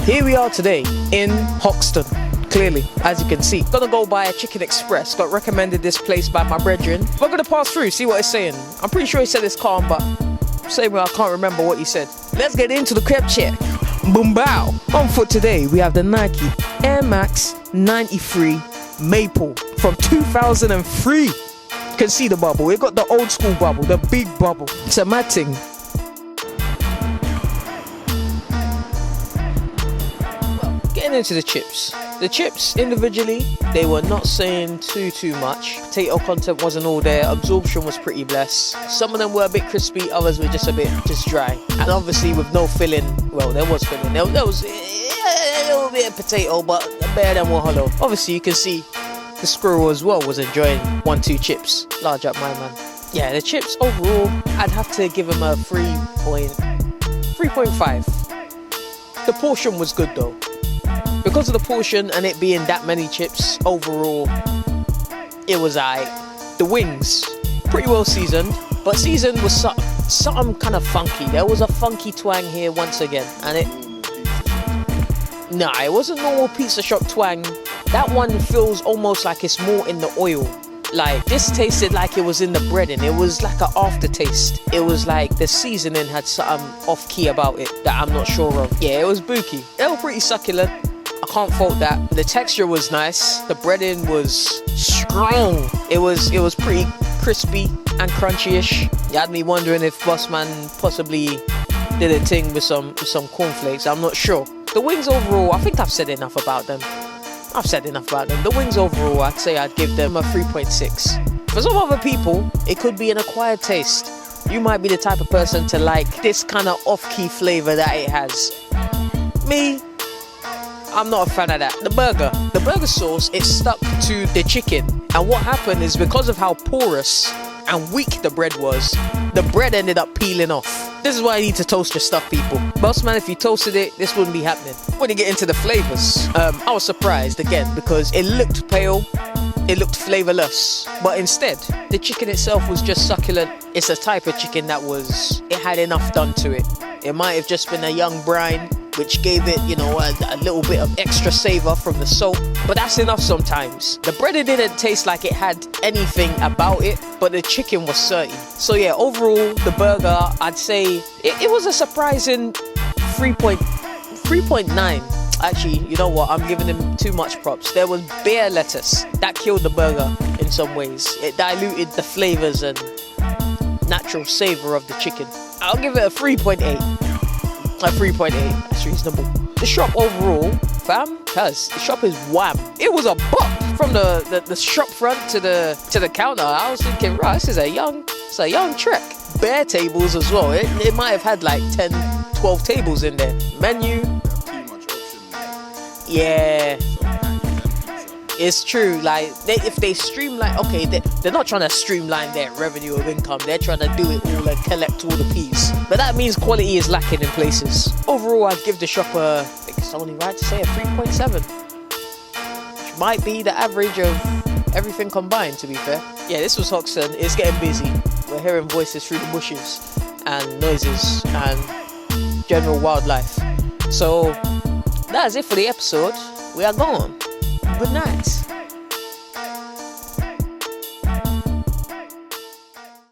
Here we are today in Hoxton. Clearly, as you can see, gonna go by a Chicken Express. Got recommended this place by my brethren. We're gonna pass through, see what it's saying. I'm pretty sure he said it's calm, but same way I can't remember what he said. Let's get into the crep check. Boom bow. On foot today, we have the Nike Air Max 93 Maple from 2003. You can see the bubble. We got the old school bubble, the big bubble. It's a mad thing. Well, getting into the chips. The chips individually, they were not saying too much. Potato content wasn't all there. Absorption was pretty blessed. Some of them were a bit crispy, others were just a bit dry. And obviously with no filling, well, there was filling. There was a little bit of potato, but the bear them were hollow. Obviously you can see the squirrel as well was enjoying 1-2 chips. Large up my man. Yeah, the chips overall, I'd have to give them a 3.5. The portion was good though. Because of the portion and it being that many chips, overall, it was aight. The wings, pretty well seasoned, but seasoned was something kind of funky. There was a funky twang here once again, and it wasn't normal pizza shop twang. That one feels almost like it's more in the oil. Like, this tasted like it was in the breading. It was like an aftertaste. It was like the seasoning had something off-key about it that I'm not sure of. Yeah, it was booky. They were pretty succulent. I can't fault that. The texture was nice. The breading was strong. It was pretty crispy and crunchy-ish. You had me wondering if Bossman possibly did a thing with some cornflakes. I'm not sure. The wings overall, I think I've said enough about them. The wings overall, I'd say I'd give them a 3.6. For some other people, it could be an acquired taste. You might be the type of person to like this kind of off-key flavor that it has. Me, I'm not a fan of that. The burger sauce, it stuck to the chicken. And what happened is because of how porous and weak the bread was, the bread ended up peeling off. This is why I need to toast your stuff, people. Boss man, if you toasted it, this wouldn't be happening. When you get into the flavors, I was surprised again because it looked pale, it looked flavorless. But instead, the chicken itself was just succulent. It's a type of chicken that it had enough done to it. It might have just been a young brine, which gave it, you know, a little bit of extra savor from the salt, but that's enough sometimes. The bread didn't taste like it had anything about it, but the chicken was certain. So yeah, overall, the burger, I'd say it was a surprising 3.9. Actually, you know what? I'm giving them too much props. There was bare lettuce that killed the burger in some ways. It diluted the flavors and natural savor of the chicken. I'll give it a 3.8. A 3.8, that's reasonable. The shop overall, fam, cuz the shop is wham. It was a bop from the shop front to the counter. I was thinking, right, this is a young trek. Bare tables as well. It might have had like 10, 12 tables in there. Menu. Too much option. Yeah. It's true, like, if they streamline, okay, they're not trying to streamline their revenue of income, they're trying to do it all and collect all the peas. But that means quality is lacking in places. Overall, I'd give the shop I think it's only right to say a 3.7. Which might be the average of everything combined, to be fair. Yeah, this was Hoxton, it's getting busy. We're hearing voices through the bushes, and noises, and general wildlife. So, that's it for the episode. We are gone. Good night.